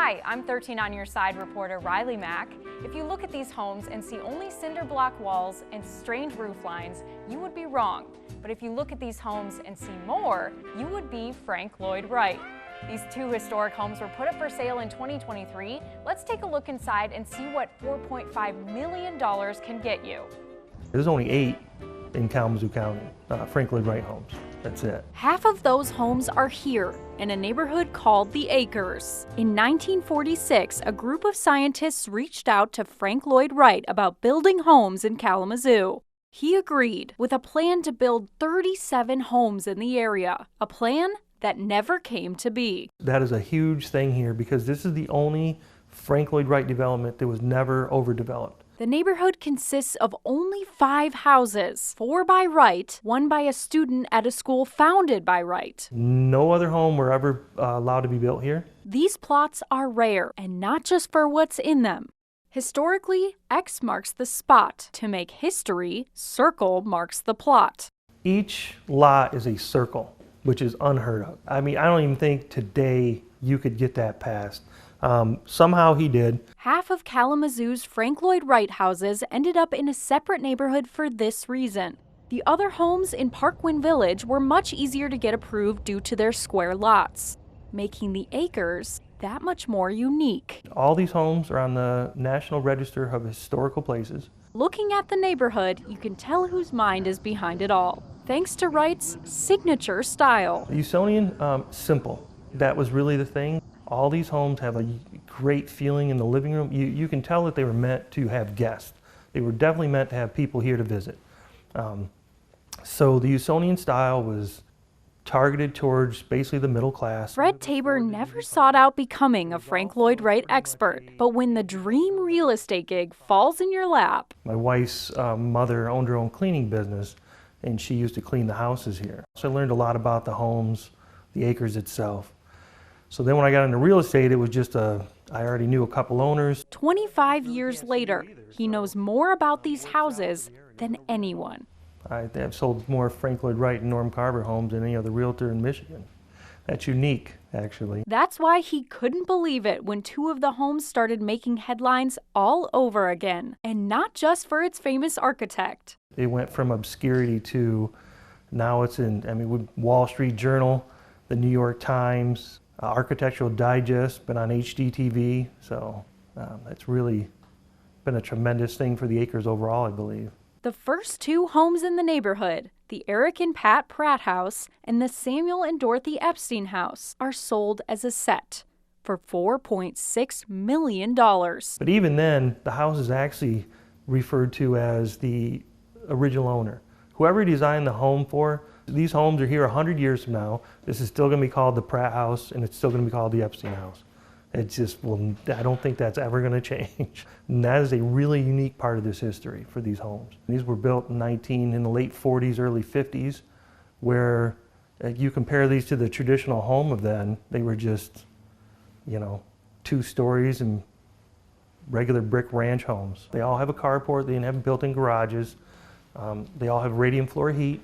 Hi, I'm 13 on Your Side reporter Riley Mack. If you look at these homes and see only cinder block walls and strange roof lines, you would be wrong. But if you look at these homes and see more, you would be Frank Lloyd Wright. These two historic homes were put up for sale in 2023. Let's take a look inside and see what $4.5 million can get you. There's only 8 in Kalamazoo County, Frank Lloyd Wright homes. That's it. Half of those homes are here in a neighborhood called the Acres. In 1946, a group of scientists reached out to Frank Lloyd Wright about building homes in Kalamazoo. He agreed with a plan to build 37 homes in the area, a plan that never came to be. That is a huge thing here because this is the only Frank Lloyd Wright development that was never overdeveloped. The neighborhood consists of only 5 houses, 4 by Wright, 1 by a student at a school founded by Wright. No other home were ever allowed to be built here. These plots are rare, and not just for what's in them. Historically, X marks the spot. To make history, circle marks the plot. Each lot is a circle, which is unheard of. I mean, I don't even think today you could get that passed. Somehow he did. Half of Kalamazoo's Frank Lloyd Wright houses ended up in a separate neighborhood for this reason. The other homes in Parkwind Village were much easier to get approved due to their square lots, making the Acres that much more unique. All these homes are on the National Register of Historical Places. Looking at the neighborhood, you can tell whose mind is behind it all, thanks to Wright's signature style. Usonian, simple. That was really the thing. All these homes have a great feeling in the living room. You can tell that they were meant to have guests. They were definitely meant to have people here to visit. So the Usonian style was targeted towards basically the middle class. Fred Tabor never sought out becoming a Frank Lloyd Wright expert, but when the dream real estate gig falls in your lap. My wife's mother owned her own cleaning business, and she used to clean the houses here. So I learned a lot about the homes, the acres itself. So then when I got into real estate, it was just I already knew a couple owners. 25 years later, he knows more about these houses than anyone. I've sold more Frank Lloyd Wright and Norm Carver homes than any other realtor in Michigan. That's unique, actually. That's why he couldn't believe it when 2 of the homes started making headlines all over again, and not just for its famous architect. It went from obscurity to now it's in, Wall Street Journal, the New York Times, Architectural Digest, been on HGTV, so it's really been a tremendous thing for the Acres overall, I believe. The first 2 homes in the neighborhood, the Eric and Pat Pratt house and the Samuel and Dorothy Epstein house, are sold as a set for $4.6 million. But even then, the house is actually referred to as the original owner. Whoever he designed the home for, these homes are here 100 years from now. This is still going to be called the Pratt house, and it's still going to be called the Epstein house. It just I don't think that's ever going to change. And that is a really unique part of this history for these homes. These were built in the late 40s, early 50s, where you compare these to the traditional home of then, they were just, 2 stories and regular brick ranch homes. They all have a carport, they didn't have built-in garages. They all have radiant floor heat,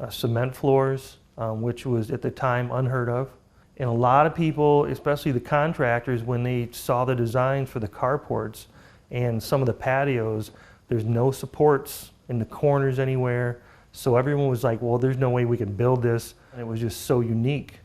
cement floors, which was at the time unheard of. And a lot of people, especially the contractors, when they saw the designs for the carports and some of the patios, there's no supports in the corners anywhere. So everyone was like, well, there's no way we can build this. And it was just so unique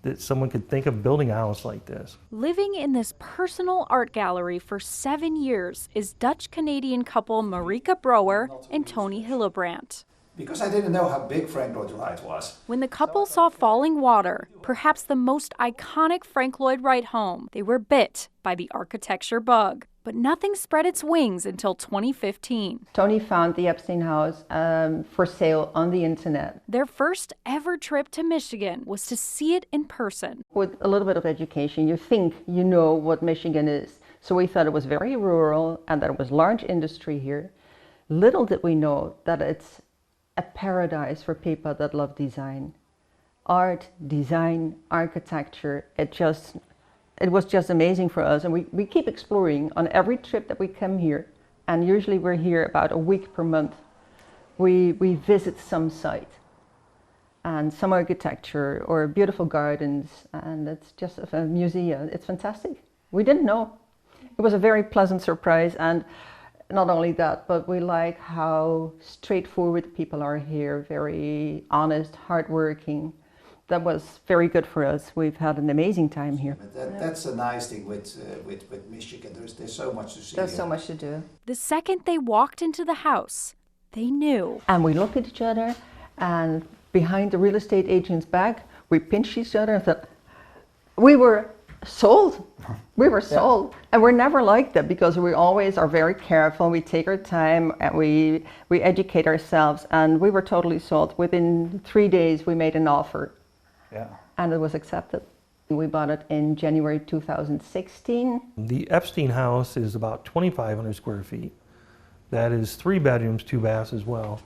that someone could think of building a house like this. Living in this personal art gallery for 7 years is Dutch-Canadian couple Marika Brouwer and Tony Hillebrandt. Because I didn't know how big Frank Lloyd Wright was. When the couple saw Falling Water, perhaps the most iconic Frank Lloyd Wright home, they were bit by the architecture bug. But nothing spread its wings until 2015. Tony found the Epstein house for sale on the internet. Their first ever trip to Michigan was to see it in person. With a little bit of education, you think you know what Michigan is. So we thought it was very rural and that it was large industry here. Little did we know that it's a paradise for people that love design. Art, design, architecture, it was just amazing for us. And we keep exploring on every trip that we come here. And usually we're here about a week per month. We visit some site. and some architecture or beautiful gardens, and it's just a museum. It's fantastic. We didn't know. It was a very pleasant surprise, and not only that, but we like how straightforward people are here, very honest, hardworking. That was very good for us. We've had an amazing time here. But that's a nice thing with Michigan. There's so much to see. There's here. so much to do. The second they walked into the house, they knew. And we looked at each other, and behind the real estate agent's back, we pinched each other and thought, we were sold. We were sold. And we're never like that, because we always are very careful. We take our time and we educate ourselves, and we were totally sold. Within 3 days, we made an offer. Yeah. And it was accepted. We bought it in January 2016. The Epstein house is about 2,500 square feet. That is 3 bedrooms, 2 baths as well.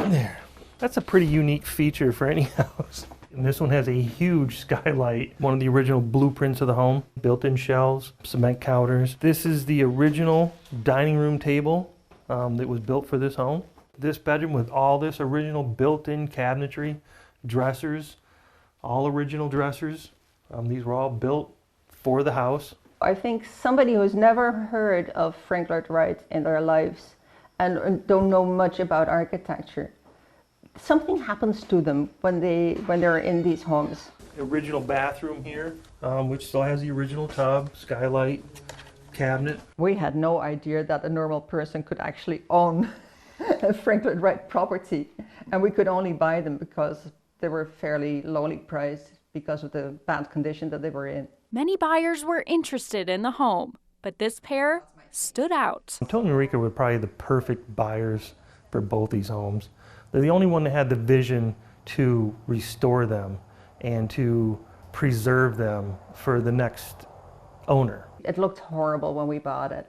There. That's a pretty unique feature for any house. And this one has a huge skylight, one of the original blueprints of the home, built-in shelves, cement counters. This is the original dining room table that was built for this home. This bedroom with all this original built-in cabinetry, dressers, all original dressers. These were all built for the house. I think somebody who's never heard of Frank Lloyd Wright in their lives and don't know much about architecture, something happens to them when they're in these homes. Original bathroom here, which still has the original tub, skylight, cabinet. We had no idea that a normal person could actually own a Frank Lloyd Wright property, and we could only buy them because they were fairly lowly priced because of the bad condition that they were in. Many buyers were interested in the home, but this pair stood out. Tony and Marika were probably the perfect buyers for both these homes. They're the only one that had the vision to restore them and to preserve them for the next owner. It looked horrible when we bought it.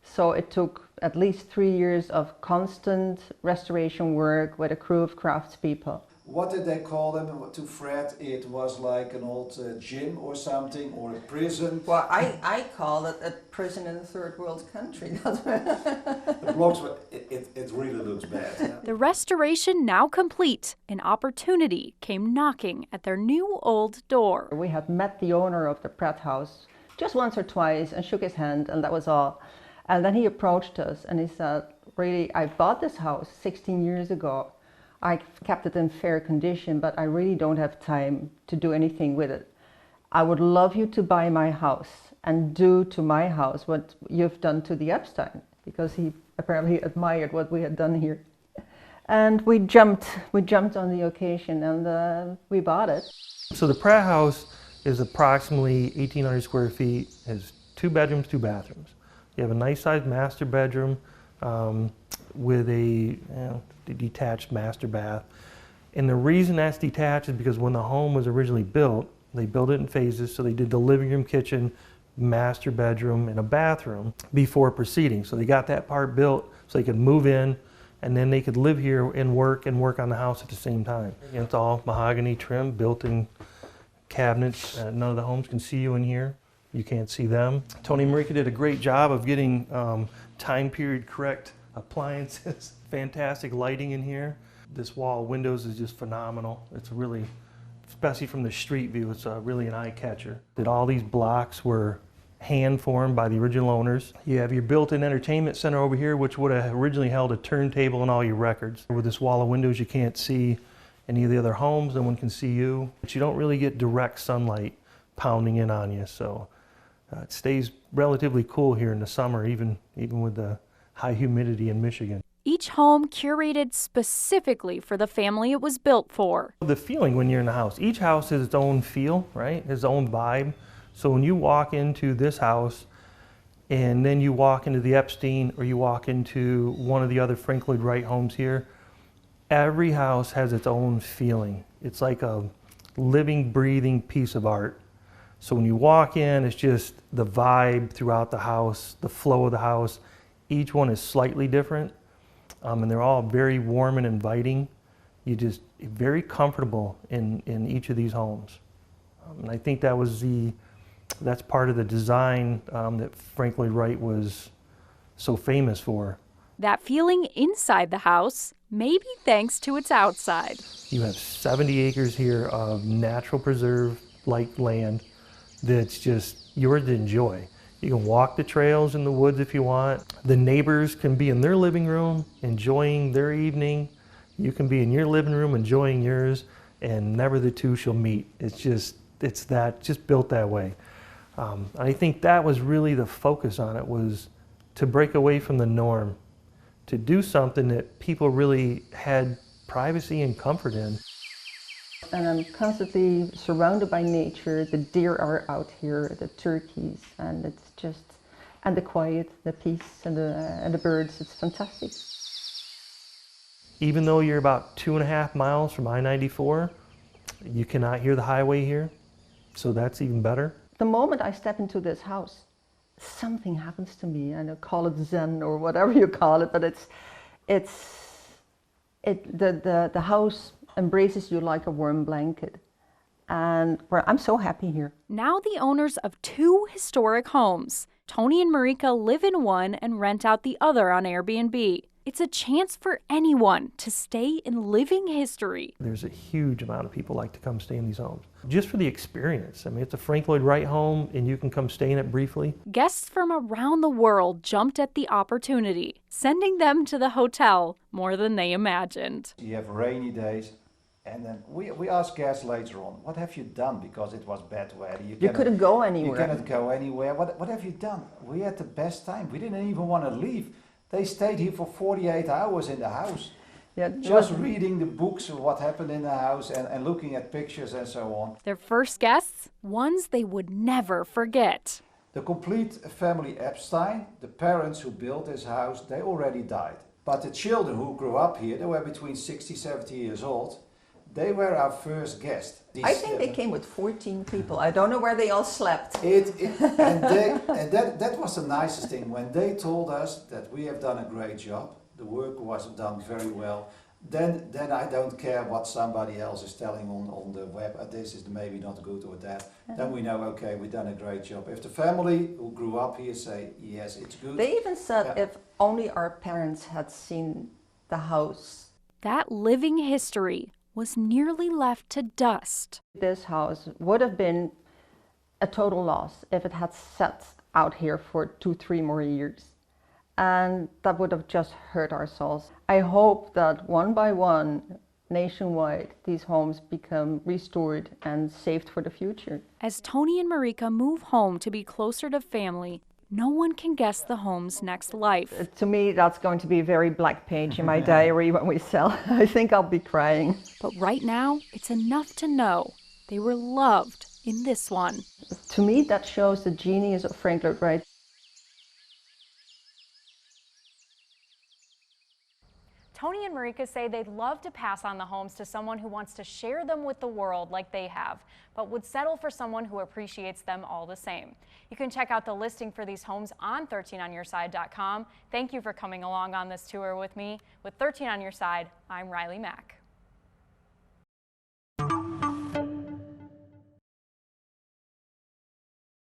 So it took at least 3 years of constant restoration work with a crew of craftspeople. What did they call them to Fred? It was like an old gym or something, or a prison. Well, I call it a prison in a third world country. The blocks, it really looks bad. Yeah? The restoration now complete, an opportunity came knocking at their new old door. We had met the owner of the Pratt house just once or twice and shook his hand, and that was all. And then he approached us and he said, really, I bought this house 16 years ago. I kept it in fair condition, but I really don't have time to do anything with it. I would love you to buy my house and do to my house what you've done to the Epstein, because he apparently admired what we had done here. And we jumped on the occasion, and we bought it. So the Pratt house is approximately 1,800 square feet, has 2 bedrooms, 2 bathrooms. You have a nice sized master bedroom with a detached master bath. And the reason that's detached is because when the home was originally built, they built it in phases. So they did the living room, kitchen, master bedroom, and a bathroom before proceeding. So they got that part built so they could move in, and then they could live here and work on the house at the same time. And it's all mahogany trim, built-in cabinets. None of the homes can see you in here. You can't see them. Tony and Marika did a great job of getting time period correct appliances. Fantastic lighting in here. This wall of windows is just phenomenal. It's really, especially from the street view, it's really an eye catcher. That all these blocks were hand formed by the original owners. You have your built-in entertainment center over here, which would have originally held a turntable and all your records. With this wall of windows, you can't see any of the other homes. No one can see you. But you don't really get direct sunlight pounding in on you. So it stays relatively cool here in the summer, even with the high humidity in Michigan. Each home curated specifically for the family it was built for. The feeling when you're in the house, each house has its own feel, right? Its own vibe. So when you walk into this house and then you walk into the Epstein or you walk into one of the other Frank Lloyd Wright homes here, every house has its own feeling. It's like a living, breathing piece of art. So when you walk in, it's just the vibe throughout the house, the flow of the house. Each one is slightly different, and they're all very warm and inviting. You just very comfortable in each of these homes. And I think that's part of the design that Frank Lloyd Wright was so famous for. That feeling inside the house may be thanks to its outside. You have 70 acres here of natural preserve like land that's just yours to enjoy. You can walk the trails in the woods if you want. The neighbors can be in their living room enjoying their evening. You can be in your living room enjoying yours, and never the two shall meet. It's just built that way. I think that was really the focus on it, was to break away from the norm, to do something that people really had privacy and comfort in. And I'm constantly surrounded by nature. The deer are out here, the turkeys, and it's just, and the quiet, the peace, and the birds. It's fantastic. Even though you're about 2.5 miles from I-94, you cannot hear the highway here, so that's even better. The moment I step into this house, something happens to me. I don't call it Zen or whatever you call it, but the house embraces you like a warm blanket. And I'm so happy here. Now the owners of 2 historic homes. Tony and Marika live in one and rent out the other on Airbnb. It's a chance for anyone to stay in living history. There's a huge amount of people like to come stay in these homes, just for the experience. I mean, it's a Frank Lloyd Wright home, and you can come stay in it briefly. Guests from around the world jumped at the opportunity, sending them to the hotel more than they imagined. You have rainy days, and then we asked guests later on, what have you done? Because it was bad weather. You couldn't go anywhere. You cannot go anywhere. What have you done? We had the best time. We didn't even want to leave. They stayed here for 48 hours in the house. Yeah, just reading the books of what happened in the house and looking at pictures and so on. Their first guests, ones they would never forget. The complete family Epstein, the parents who built this house, they already died. But the children who grew up here, they were between 60, 70 years old. They were our first guests. I think they came with 14 people. I don't know where they all slept. And that was the nicest thing. When they told us that we have done a great job, the work was done very well, then I don't care what somebody else is telling on the web, this is maybe not good or that. Then we know, okay, we've done a great job. If the family who grew up here say, yes, it's good. They even said if only our parents had seen the house. That living history was nearly left to dust. This house would have been a total loss if it had sat out here for 2-3 more years. And that would have just hurt our souls. I hope that one by one, nationwide, these homes become restored and saved for the future. As Tony and Marika move home to be closer to family, no one can guess the home's next life. To me, that's going to be a very black page in my diary when we sell. I think I'll be crying. But right now, it's enough to know they were loved in this one. To me, that shows the genius of Frank Lloyd Wright. Tony and Marika say they'd love to pass on the homes to someone who wants to share them with the world like they have, but would settle for someone who appreciates them all the same. You can check out the listing for these homes on 13onyourside.com. Thank you for coming along on this tour with me. With 13 on Your Side, I'm Riley Mack.